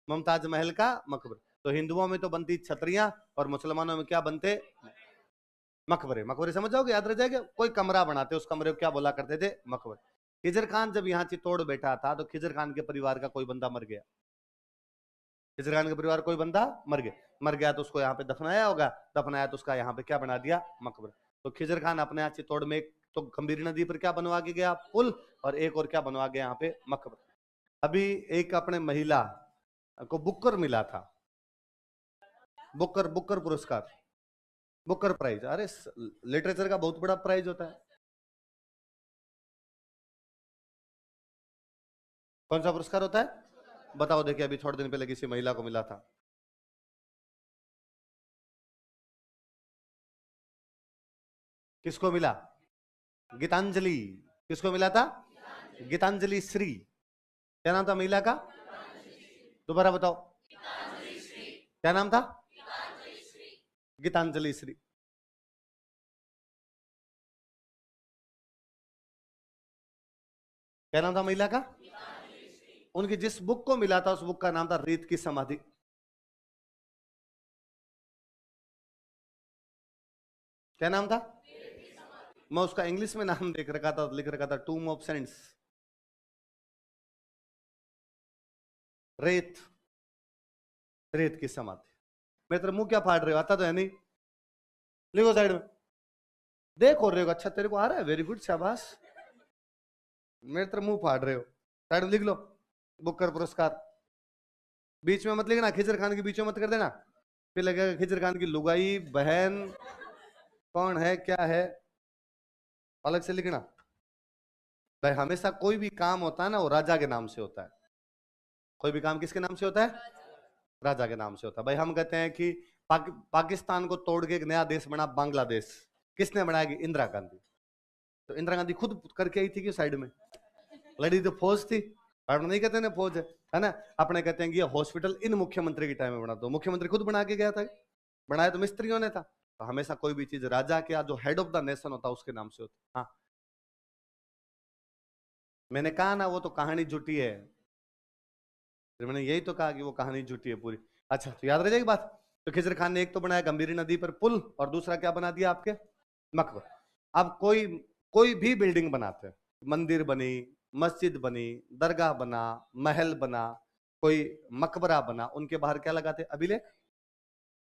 मुमताज महल का मकबरा। तो हिंदुओं में तो बनती छतरियां और मुसलमानों में क्या बनते? मकबरे। मकबरे समझ जाओगे, याद रह जाएगा। कोई कमरा बनाते, उस कमरे को क्या बोला करते थे? मकबरे। खिजर खान जब यहाँ चित्तौड़ बैठा था तो खिजर खान के परिवार का कोई बंदा मर गया। खिजर खान के परिवार कोई बंदा मर गया, मर गया तो उसको यहाँ पे दफनाया होगा, दफनाया तो उसका यहाँ पे क्या बना दिया? मकबरा। तो खिजर खान अपने यहाँ चित्तौड़ में एक तो गंभीर नदी पर क्या बनवा के गया? पुल। और एक और क्या बनवा गया? यहाँ पे मकबरा। अभी एक अपने महिला को बुकर मिला था, बुकर, बुकर पुरस्कार, बुकर प्राइज। अरे लिटरेचर का बहुत बड़ा प्राइज होता है। कौन सा पुरस्कार होता है? बताओ। देखिए अभी थोड़े दिन पहले किसी महिला को मिला था। किसको मिला? गीतांजलि। किसको मिला था? गीतांजलि श्री। क्या नाम था महिला का? दोबारा बताओ। क्या नाम था? गीतांजलि श्री। क्या नाम था महिला का? उनकी जिस बुक को मिला था उस बुक का नाम था रेत की समाधि। क्या नाम था? मैं उसका इंग्लिश में नाम देख रखा था, लिख रखा था टूम ऑफ सेंट्स। रेत, रेत की समाधि। मेरे तरफ मुंह क्या फाड़ रहे हो? आता तो है नहीं। लिखो साइड में। देखो रहे हो, अच्छा तेरे को आ रहा है, वेरी गुड, शाबाश। मेरे तरफ मुंह फाड़ रहे हो, साइड में लिख लो बुकर पुरस्कार। बीच में मत लिखना, खिजर खान के बीच में मत कर देना, फिर लगेगा खिजर खान की लुगाई बहन कौन है क्या है, अलग से लिखना। भाई हमेशा कोई भी काम होता है ना वो राजा के नाम से होता है। कोई भी काम किसके नाम से होता है? राजा के नाम से होता है। भाई हम कहते हैं कि पाकिस्तान को तोड़ के एक नया देश बना बांग्लादेश, किसने बनाया? इंदिरा गांधी। तो इंदिरा गांधी खुद करके आई थी कि साइड में लड़ी तो फौज थी, और नहीं कहते ना फौज है ना। अपने कहते हैं कि ये हॉस्पिटल इन मुख्यमंत्री के टाइम में बना, तो मुख्यमंत्री खुद बना के गया था, बनाया तो मिस्त्रियों ने था। तो हमेशा कोई भी चीज राजा के जो हेड ऑफ द नेशन होता उसके नाम से होती। हाँ, मैंने कहा ना वो तो कहानी झूठी है, फिर मैंने यही तो कहा कि वो कहानी झूठी है पूरी। अच्छा, तो याद रह जाएगी बात। तो खिजर खान ने एक तो बनाया गंभीरी नदी पर पुल, और दूसरा क्या बना दिया आपके? मकबरा। अब कोई कोई भी बिल्डिंग बनाते हैं, मंदिर बनी, मस्जिद बनी, दरगाह बना, महल बना, कोई मकबरा बना, उनके बाहर क्या लगाते? अभिलेख।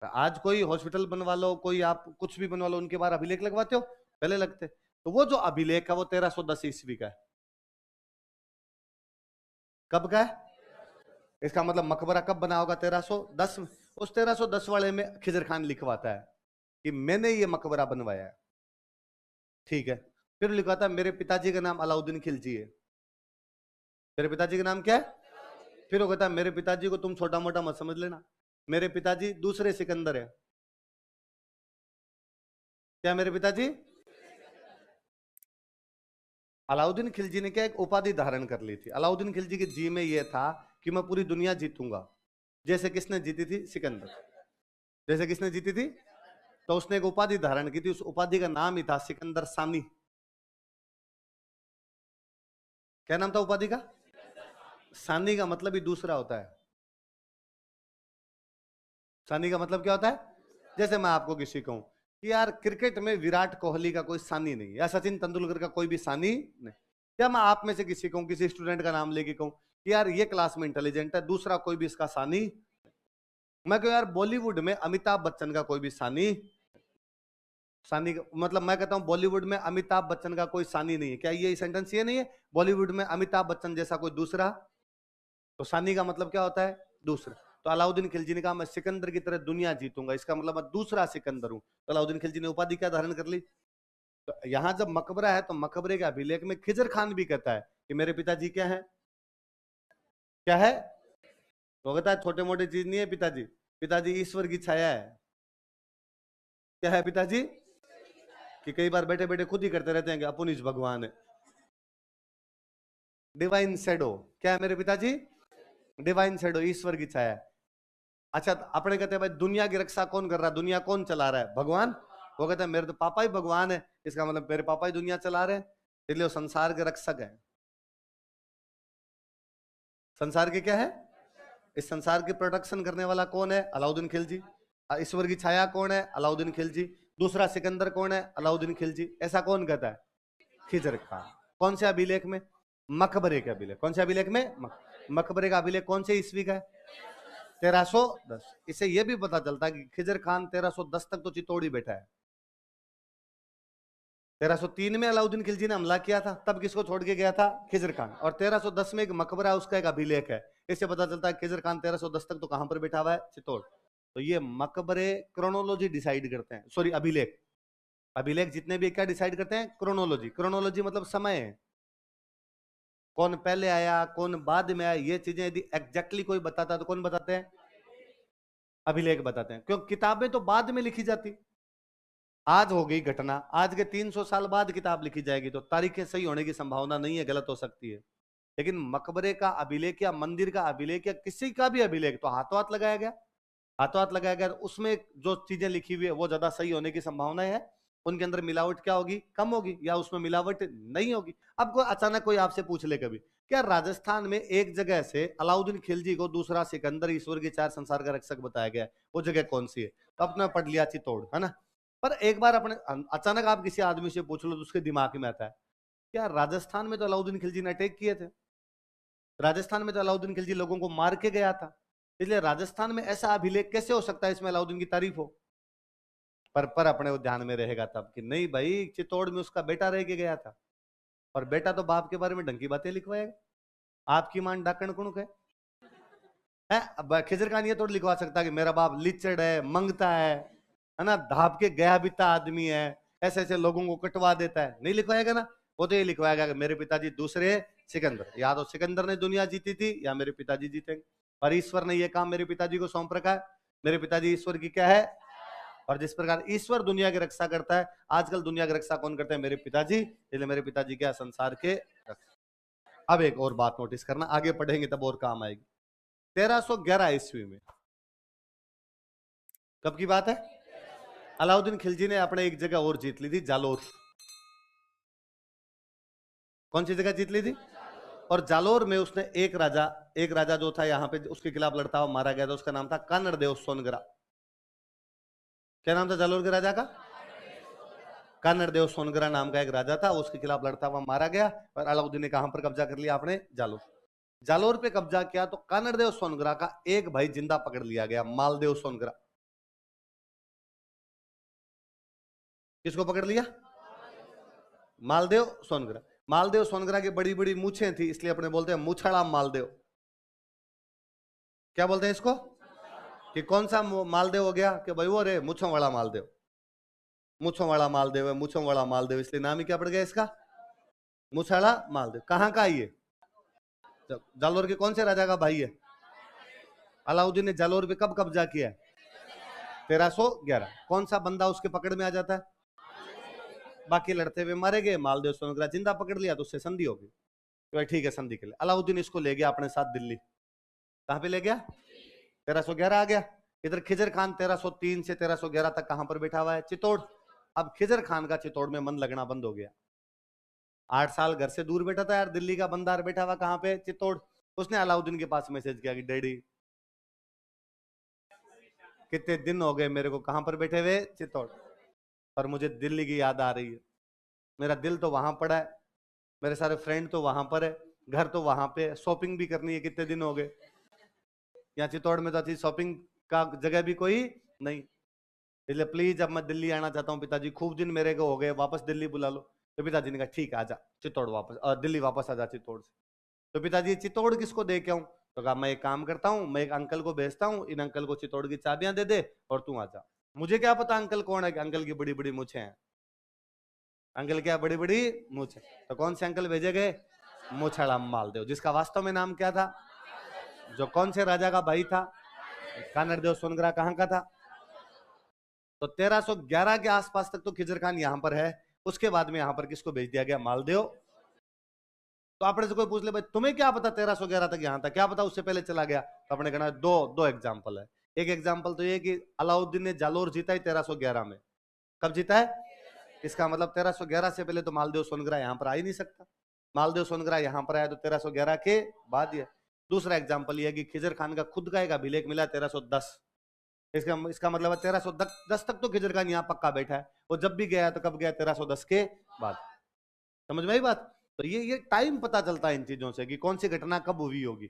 आज कोई हॉस्पिटल बनवा लो, कोई आप कुछ भी बनवा लो, उनके बाहर अभिलेख लगवाते हो? पहले लगते। तो वो जो अभिलेख है वो 1310 ईस्वी का है। कब का है? इसका मतलब मकबरा कब बना होगा? 1310 में। उस 1310 वाले में खिजर खान लिखवाता है कि मैंने ये मकबरा बनवाया है, ठीक है। फिर लिखवाता है मेरे पिताजी का नाम अलाउद्दीन खिलजी है। मेरे पिताजी का नाम क्या है? फिर वो कहता है मेरे पिताजी को तुम छोटा मोटा मत समझ लेना, मेरे पिताजी दूसरे सिकंदर है। क्या मेरे पिताजी? अलाउद्दीन खिलजी ने क्या एक उपाधि धारण कर ली थी। अलाउद्दीन खिलजी के जी में यह था कि मैं पूरी दुनिया जीतूंगा, जैसे किसने जीती थी? सिकंदर। जैसे किसने जीती थी? तो उसने एक उपाधि धारण की थी, उस उपाधि का नाम ही था सिकंदर सानी। क्या नाम था उपाधि का? सानी का मतलब ही दूसरा होता है। सानी का मतलब क्या होता है? जैसे मैं आपको किसी कहूं कि यार क्रिकेट में विराट कोहली का कोई सानी नहीं, या सचिन तेंदुलकर का कोई भी सानी नहीं। या मैं आप में से किसी कहूं, किसी स्टूडेंट का नाम लेके कहूं कि यार ये क्लास में इंटेलिजेंट है, दूसरा कोई भी इसका सानी। मैं कहूं यार बॉलीवुड में अमिताभ बच्चन का कोई भी सानी। सानी मतलब मैं कहता हूं बॉलीवुड में अमिताभ बच्चन का कोई सानी नहीं है। क्या ये सेंटेंस ये नहीं है? बॉलीवुड में अमिताभ बच्चन जैसा कोई दूसरा। तो सानी का मतलब क्या होता है? दूसरा। तो अलाउद्दीन खिलजी ने कहा मैं सिकंदर की तरह दुनिया जीतूंगा, इसका मतलब मैं दूसरा सिकंदर हूं। तो अलाउद्दीन खिलजी ने उपाधि क्या धारण कर ली? तो यहां जब मकबरा है तो मकबरे के अभिलेख में खिजर खान भी कहता है कि मेरे पिताजी क्या है? क्या है? तो कहता है छोटे मोटे चीज नहीं है पिताजी, पिताजी ईश्वर की छाया है। क्या है पिताजी? कि कई बार बैठे बैठे खुद ही करते रहते हैं कि अपुनिश भगवान है। Divine shadow. क्या है मेरे पिताजी? डिवाइन शेडो, ईश्वर की छाया। अच्छा, तो अपने कहते हैं भाई दुनिया की रक्षा कौन कर रहा है? दुनिया कौन चला रहा है? भगवान। वो कहते हैं मेरे तो पापा ही भगवान है, इसका मतलब मेरे पापा ही दुनिया चला रहे हैं, इसलिए वो संसार के रक्षक है। संसार के क्या है? इस संसार की प्रोटेक्शन करने वाला कौन है? अलाउद्दीन खिलजी। ईश्वर की छाया कौन है? अलाउद्दीन खिलजी। दूसरा सिकंदर कौन है? अलाउद्दीन खिलजी। ऐसा कौन कहता है? खिजर खान। कौन से अभिलेख में? मकबरे के अभिलेख। कौन से अभिलेख में? मकबरे का अभिलेख कौन से ईस्वी का है? 1310। इससे यह भी पता चलता है कि खिजर खान 1310 तक तो चित्तौड़ ही बैठा है। 1303 में अलाउद्दीन खिलजी ने हमला किया था, तब किसको छोड़ के गया था? खिजर खान। और 1310 में एक मकबरा, उसका एक अभिलेख है। इससे पता चलता है खिजर खान 1310 तक तो कहां पर बैठा हुआ है? चित्तौड़। तो ये मकबरे क्रोनोलॉजी डिसाइड करते हैं, सॉरी अभिलेख। अभिलेख जितने भी क्या डिसाइड करते हैं? क्रोनोलॉजी। क्रोनोलॉजी मतलब समय है, कौन पहले आया कौन बाद में आया, ये चीजें यदि एग्जैक्टली कोई बताता है तो कौन बताते हैं? अभिलेख बताते हैं। क्यों? किताबें तो बाद में लिखी जाती। आज हो गई घटना, आज के 300 साल बाद किताब लिखी जाएगी, तो तारीखें सही होने की संभावना नहीं है, गलत हो सकती है। लेकिन मकबरे का अभिलेख या मंदिर का अभिलेख या किसी का भी अभिलेख तो हाथों हाथ लगाया गया, हाथों हाथ लगाया गया, उसमें जो चीजें लिखी हुई है वो ज्यादा सही होने की संभावना है। उनके अंदर मिलावट क्या होगी? कम होगी, या उसमें मिलावट नहीं होगी। अब कोई अचानक कोई आपसे पूछ ले कभी, क्या राजस्थान में एक जगह से अलाउद्दीन खिलजी को दूसरा सिकंदर, ईश्वर के चार संसार का रक्षक बताया गया है, वो जगह कौन सी है? तो अपने पढ़ लिया चित्तौड़, है ना। पर एक बार अपने अचानक आप किसी आदमी से पूछ लो तो उसके दिमाग में आता है क्या राजस्थान में तो अलाउद्दीन खिलजी ने अटैक किए थे, राजस्थान में तो अलाउद्दीन खिलजी लोगों को मार के गया था, इसलिए राजस्थान में ऐसा अभिलेख कैसे हो सकता है इसमें अलाउद्दीन की तारीफ हो? पर अपने वो ध्यान में रहेगा तब कि नहीं भाई, चित्तौड़ में उसका बेटा रह के गया था, और बेटा तो बाप के बारे में ढंग की बातें लिखवाएगा। आपकी मान डाकण कुणक है। अब खिजर खान ये तो लिखवा सकता कि मेरा बाप लिचड़ है, मंगता है ना, धाप के गया बीता आदमी है, ऐसे ऐसे लोगों को कटवा देता है, नहीं लिखवाएगा ना। वो तो ये लिखवाएगा कि मेरे पिताजी दूसरे सिकंदर, या तो सिकंदर ने दुनिया जीती थी या मेरे पिताजी जीतेंगे, और ईश्वर ने ये काम मेरे पिताजी को सौंप रखा है। मेरे पिताजी ईश्वर की क्या है? और जिस प्रकार ईश्वर दुनिया की रक्षा करता है, आजकल दुनिया की रक्षा कौन करते हैं? मेरे पिताजी। इसलिए मेरे पिताजी क्या? संसार के रक्षा। अब एक और बात नोटिस करना, आगे पढ़ेंगे तब और काम आएगी। 1311 ईस्वी में, कब की बात है? अलाउद्दीन खिलजी ने अपने एक जगह और जीत ली थी, जालोर। कौन सी जगह जीत ली थी? और जालोर में उसने एक राजा जो था यहाँ पे उसके खिलाफ लड़ता हुआ मारा गया था, उसका नाम था कानड़देव सोनगरा। क्या नाम था जालोर के राजा का? कानड़देव सोनगरा नाम का एक राजा था, उसके खिलाफ लड़ता हुआ मारा गया। और अलाउद्दीन ने कहां पर कब्जा कर लिया? आपने जालोर। जालोर पे कब्जा किया तो कानड़देव सोनगरा का एक भाई जिंदा पकड़ लिया गया, मालदेव सोनगरा। किसको पकड़ लिया? मालदेव सोनगरा। मालदेव सोनगरा की बड़ी बड़ी मूछें थी, इसलिए अपने बोलते हैं मूछड़ा मालदेव। क्या बोलते हैं इसको? कि कौन सा मालदेव हो गया? कि भाई वो रे मूछों वाला मालदेव, मूछों वाला मालदेव है, मूछों वाला मालदेव, इसलिए नाम ही क्या पड़ गया इसका? मूछाड़ा मालदेव। कहां का ये? जालोर के कौन से राजा का भाई है? अलाउद्दीन ने जालोर पे कब कब्जा किया? 1311। कौन सा बंदा उसके पकड़ में आ जाता है? बाकी लड़ते हुए मारे गए, मालदेव सोनगरा जिंदा पकड़ लिया तो उससे संधि हो गई। तो ठीक है, संधि के लिए अलाउद्दीन इसको ले गया अपने साथ दिल्ली। कहां पे ले गया? 1311 आ गया। इधर खिजर खान 1303 से 1311 तक कहां पर बैठा हुआ है? चित्तौड़। अब खिजर खान का चित्तौड़ में मन लगना बंद हो गया। 8 साल घर से दूर बैठा था यार, दिल्ली का बंदार बैठा हुआ कहां पे? चित्तौड़। उसने अलाउद्दीन के पास मैसेज किया कि डैडी कितने दिन हो गए मेरे को कहां पर बैठे हुए? चित्तौड़। और मुझे दिल्ली की याद आ रही है, मेरा दिल तो वहां पड़ा है, मेरे सारे फ्रेंड तो वहां पर है, घर तो वहां पे, शॉपिंग भी करनी है, कितने दिन हो गए। यहाँ चित्तौड़ में तो अच्छी शॉपिंग का जगह भी कोई नहीं, इसलिए प्लीज अब मैं दिल्ली आना चाहता हूँ पिताजी, खूब दिन मेरे को हो गए, वापस दिल्ली बुला लो। तो पिताजी ने कहा ठीक है आजा चित्तौड़ वापस, और दिल्ली वापस आजा चित्तौड़ से। तो पिताजी चित्तौड़ किसको दे के आऊं? तो कहा मैं एक काम करता हूँ, मैं एक अंकल को भेजता हूँ, इन अंकल को चित्तौड़ की चाबियां दे दे और तू आजा। मुझे क्या पता अंकल कौन है? अंकल की बड़ी बड़ी मूछें हैं। अंकल क्या बड़ी बड़ी मूछें? तो कौन से अंकल भेजे गए? मूछाड़ा मालदेव, जिसका वास्तव में नाम क्या था? जो कौन से राजा का भाई था? कानड़देव सोनगरा। कहां का था? तो 1311 के आसपास तक तो खिजर खान यहां पर है। उसके बाद में यहां पर किसको भेज दिया गया? मालदेव। तो आपने से कोई पूछ ले भाई तुम्हें क्या पता 1311 तक यहां था, क्या पता उससे पहले चला गया? तो अपने कहना दो एग्जाम्पल है। एक एग्जाम्पल तो ये कि अलाउद्दीन ने जालोर जीता ही 1311 में। कब जीता है? इसका मतलब 1311 से पहले तो मालदेव सोनगरा यहां पर आ ही नहीं सकता। मालदेव सोनगरा यहां पर आया तो 1311 के बाद ही है। दूसरा एग्जाम्पल यह कि खिजर खान का खुद का एक अभिलेख मिला 1310। इसका मतलब है 1310 तक तो खिजर खान यहाँ पक्का बैठा है। वो जब भी गया तो कब गया? 1310 के बाद। समझ में आई बात? तो ये टाइम पता चलता है इन चीजों से कि कौन सी घटना कब हुई होगी।